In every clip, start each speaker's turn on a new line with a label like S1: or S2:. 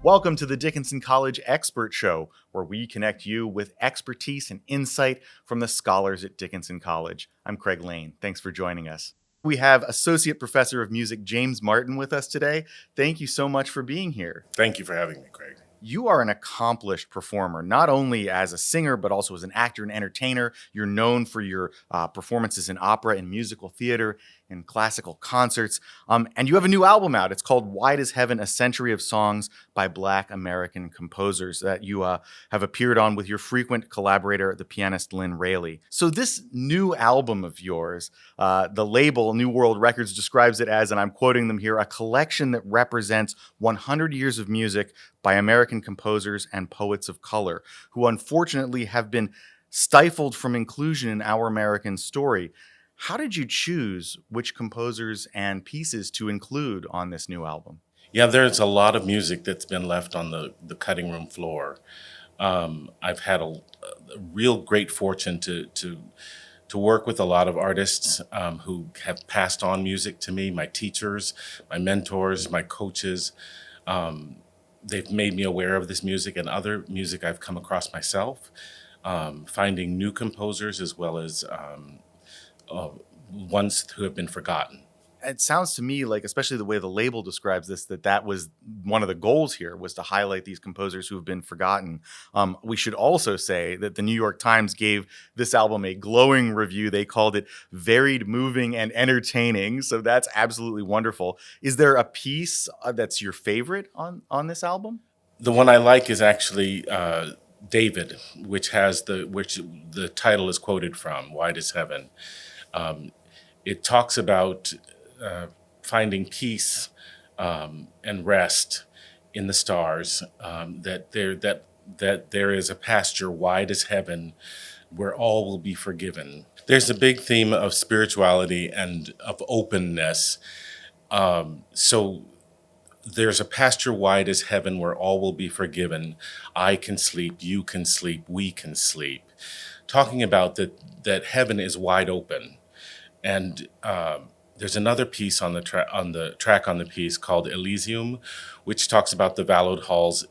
S1: Welcome to the Dickinson College Expert Show, where we connect you with expertise and insight from the scholars at Dickinson College. I'm Craig Lane. Thanks for joining us. We have Associate Professor of Music James Martin with us today. Thank you so much for being here.
S2: Thank you for having me, Craig.
S1: You are an accomplished performer, not only as a singer, but also as an actor and entertainer. You're known for your performances in opera and musical theater and classical concerts. And you have a new album out. It's called Wide as Heaven, A Century of Songs by Black American Composers that you have appeared on with your frequent collaborator, the pianist Lynn Raley. So this new album of yours, the label New World Records describes it as, and I'm quoting them here, a collection that represents 100 years of music by American composers and poets of color, who unfortunately have been stifled from inclusion in our American story. How did you choose which composers and pieces to include on this new album?
S2: Yeah, there's a lot of music that's been left on the cutting room floor. I've had a real great fortune to work with a lot of artists who have passed on music to me, my teachers, my mentors, my coaches. They've made me aware of this music and other music I've come across myself, finding new composers as well as ones who have been forgotten.
S1: It sounds to me like, especially the way the label describes this, that was one of the goals here, was to highlight these composers who have been forgotten. We should also say that the New York Times gave this album a glowing review. They called it varied, moving, and entertaining. So that's absolutely wonderful. Is there a piece that's your favorite on this album?
S2: The one I like is actually David, which the title is quoted from, Wide as Heaven. It talks about finding peace and rest in the stars, that there is a pasture wide as heaven where all will be forgiven. There's a big theme of spirituality and of openness. So there's a pasture wide as heaven where all will be forgiven. I can sleep, you can sleep, we can sleep. Talking about that heaven is wide open. And there's another piece on the track on the piece called Elysium, which talks about the hallowed halls,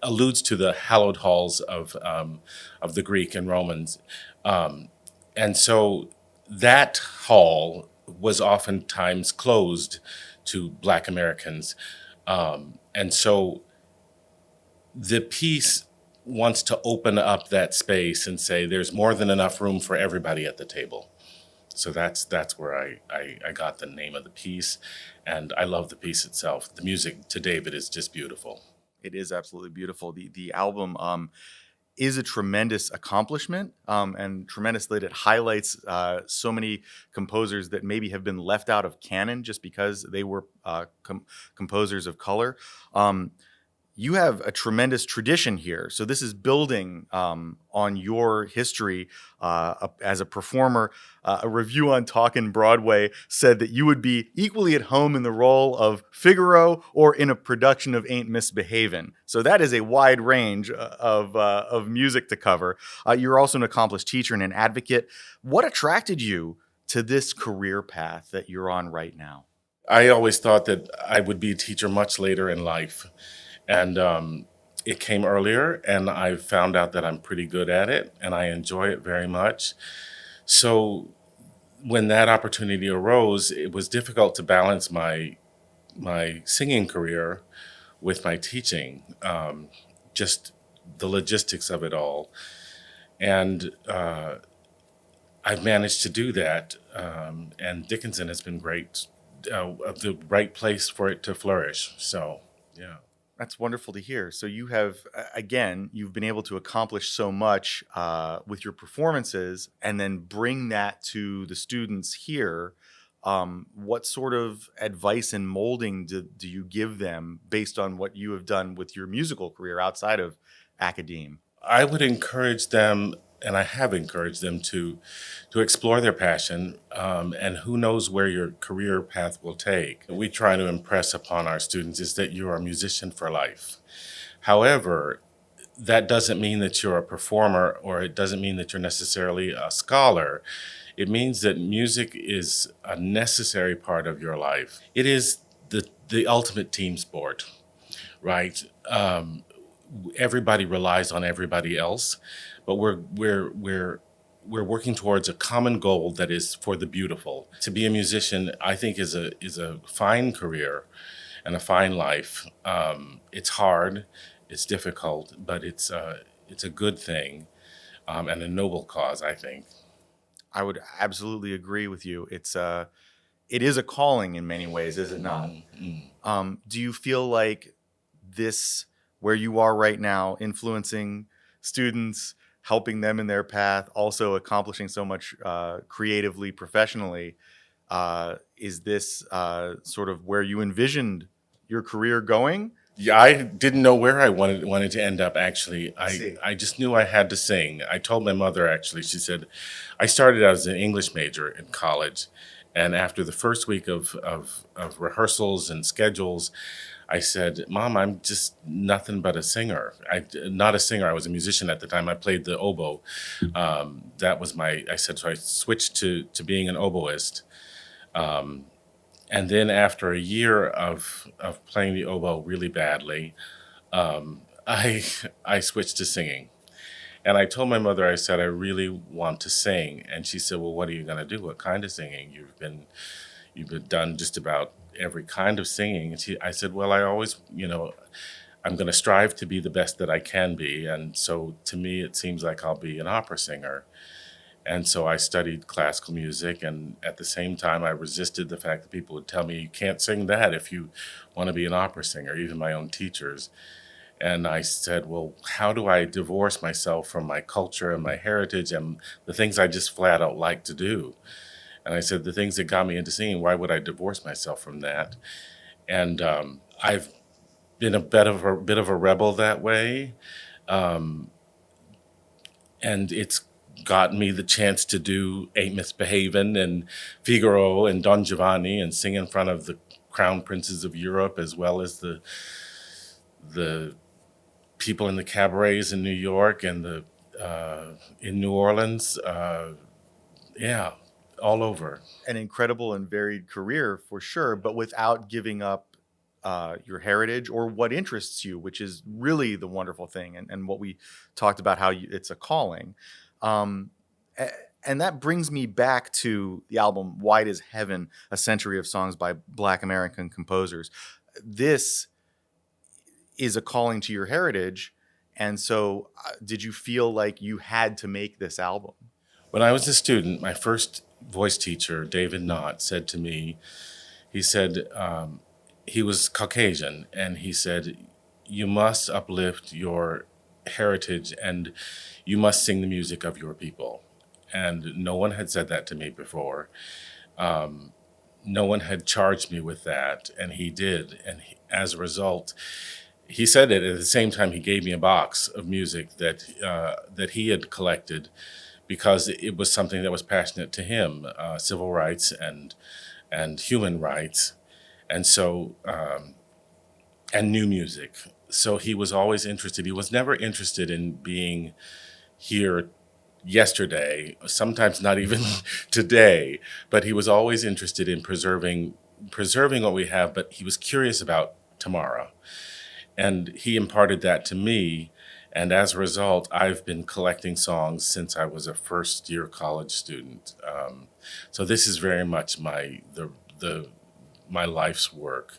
S2: alludes to the hallowed halls of the Greek and Romans, and so that hall was oftentimes closed to Black Americans, and so the piece wants to open up that space and say there's more than enough room for everybody at the table. So that's where I got the name of the piece, and I love the piece itself. The music to David is just beautiful.
S1: It is absolutely beautiful. The album is a tremendous accomplishment, and tremendous that it highlights so many composers that maybe have been left out of canon just because they were composers of color. You have a tremendous tradition here. So this is building on your history as a performer. A review on Talkin' Broadway said that you would be equally at home in the role of Figaro or in a production of Ain't Misbehavin'. So that is a wide range of music to cover. You're also an accomplished teacher and an advocate. What attracted you to this career path that you're on right now?
S2: I always thought that I would be a teacher much later in life. And it came earlier, and I found out that I'm pretty good at it, and I enjoy it very much. So when that opportunity arose, it was difficult to balance my singing career with my teaching, just the logistics of it all. And I've managed to do that, and Dickinson has been great, the right place for it to flourish. So, yeah.
S1: That's wonderful to hear. So you have, again, you've been able to accomplish so much with your performances and then bring that to the students here. What sort of advice and molding do you give them based on what you have done with your musical career outside of academe?
S2: I would encourage them, and I have encouraged them to explore their passion, and who knows where your career path will take. We try to impress upon our students is that you're a musician for life. However, that doesn't mean that you're a performer, or it doesn't mean that you're necessarily a scholar. It means that music is a necessary part of your life. It is the ultimate team sport. right? Everybody relies on everybody else, but we're working towards a common goal that is for the beautiful. To be a musician, I think, is a fine career and a fine life. It's hard, it's difficult, but it's a good thing, and a noble cause, I think.
S1: I would absolutely agree with you. It is a calling in many ways, is it not? Do you feel like this, where you are right now, influencing students, helping them in their path, also accomplishing so much creatively, professionally, is this sort of where you envisioned your career going?
S2: Yeah, I didn't know where I wanted to end up. Actually,
S1: See.
S2: I just knew I had to sing. I told my mother. Actually, she said, I started out as an English major in college, and after the first week of rehearsals and schedules, I said, "Mom, I'm just nothing but a singer. Not a singer. I was a musician at the time. I played the oboe. That was my." I said, so I switched to being an oboist. And then after a year of playing the oboe really badly, I I switched to singing. And I told my mother, I said, I really want to sing. And she said, well, what are you going to do? What kind of singing? You've been done just about every kind of singing. And I said, well, I always, I'm going to strive to be the best that I can be. And so to me, it seems like I'll be an opera singer. And so I studied classical music, and at the same time, I resisted the fact that people would tell me, you can't sing that if you want to be an opera singer, even my own teachers. And I said, well, how do I divorce myself from my culture and my heritage and the things I just flat out like to do? And I said, the things that got me into singing, why would I divorce myself from that? And I've been a bit of a rebel that way, and it's got me the chance to do Ain't Misbehavin' and Figaro and Don Giovanni and sing in front of the crown princes of Europe, as well as the people in the cabarets in New York and the in New Orleans. Yeah, all over.
S1: An incredible and varied career for sure, but without giving up your heritage or what interests you, which is really the wonderful thing, and what we talked about, how it's a calling. Um, and that brings me back to the album Wide as Heaven, A Century of Songs by Black American Composers. This is a calling to your heritage. And so did you feel like you had to make this album?
S2: When I was a student, my first voice teacher, David Knott, said to me, he said, he was Caucasian, and he said, you must uplift your heritage and you must sing the music of your people. And no one had said that to me before. No one had charged me with that, and he did. And as a result, he said it at the same time he gave me a box of music that he had collected, because it was something that was passionate to him, civil rights and human rights, and so and new music. So he was always interested. He was never interested in being here yesterday, sometimes not even today, but he was always interested in preserving what we have, but he was curious about tomorrow. And he imparted that to me, and as a result, I've been collecting songs since I was a first-year college student. So this is very much my life's work.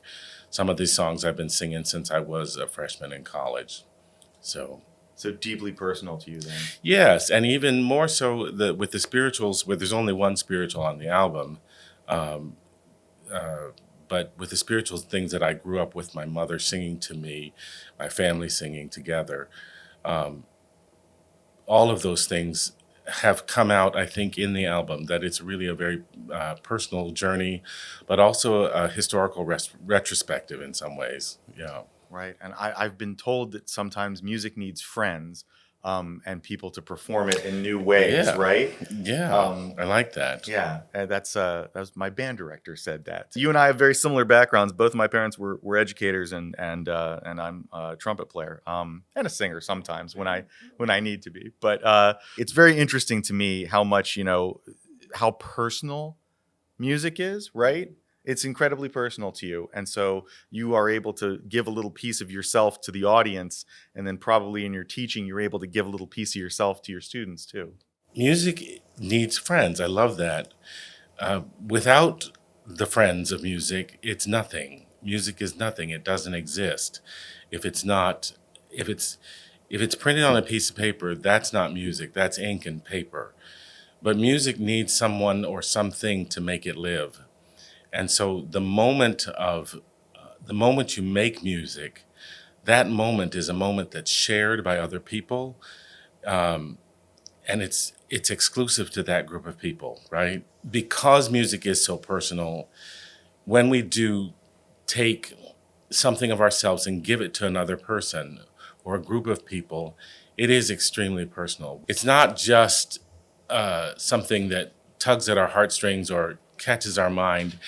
S2: Some of these songs I've been singing since I was a freshman in college. So
S1: deeply personal to you then.
S2: Yes, and even more so with the spirituals, where there's only one spiritual on the album, but with the spirituals, things that I grew up with my mother singing to me, my family singing together, all of those things have come out, I think, in the album, that it's really a very personal journey, but also a historical retrospective in some ways. Yeah.
S1: Right. And I've been told that sometimes music needs friends and people to perform it in new ways,
S2: Yeah.
S1: right?
S2: Yeah, I like that.
S1: Yeah, that was my band director said that. You and I have very similar backgrounds. Both of my parents were educators, and I'm a trumpet player and a singer sometimes when I need to be. But it's very interesting to me how much how personal music is, right? It's incredibly personal to you. And so you are able to give a little piece of yourself to the audience. And then probably in your teaching, you're able to give a little piece of yourself to your students too.
S2: Music needs friends. I love that. Without the friends of music, it's nothing. Music is nothing. It doesn't exist. If it's not, if it's if it's printed on a piece of paper, that's not music. That's ink and paper. But music needs someone or something to make it live. And so the moment you make music, that moment is a moment that's shared by other people, and it's exclusive to that group of people, right? Because music is so personal, when we do take something of ourselves and give it to another person or a group of people, it is extremely personal. It's not just something that tugs at our heartstrings or catches our mind.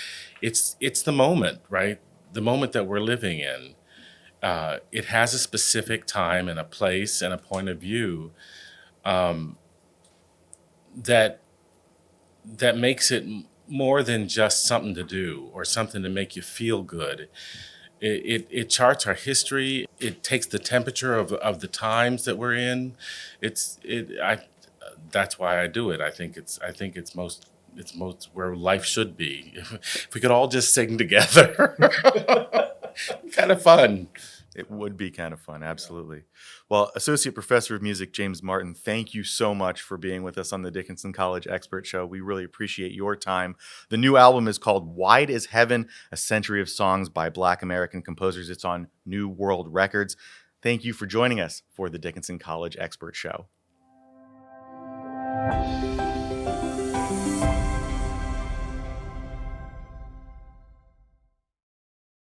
S2: It's the moment, right? The moment that we're living in. It has a specific time and a place and a point of view that makes it more than just something to do or something to make you feel good. It charts our history. It takes the temperature of the times that we're in. That's why I do it. I think it's most where life should be. If we could all just sing together, kind of fun.
S1: It would be kind of fun, absolutely. Well, Associate Professor of Music James Martin, thank you so much for being with us on the Dickinson College Expert Show. We really appreciate your time. The new album is called Wide as Heaven, A Century of Songs by Black American Composers. It's on New World Records. Thank you for joining us for the Dickinson College Expert Show.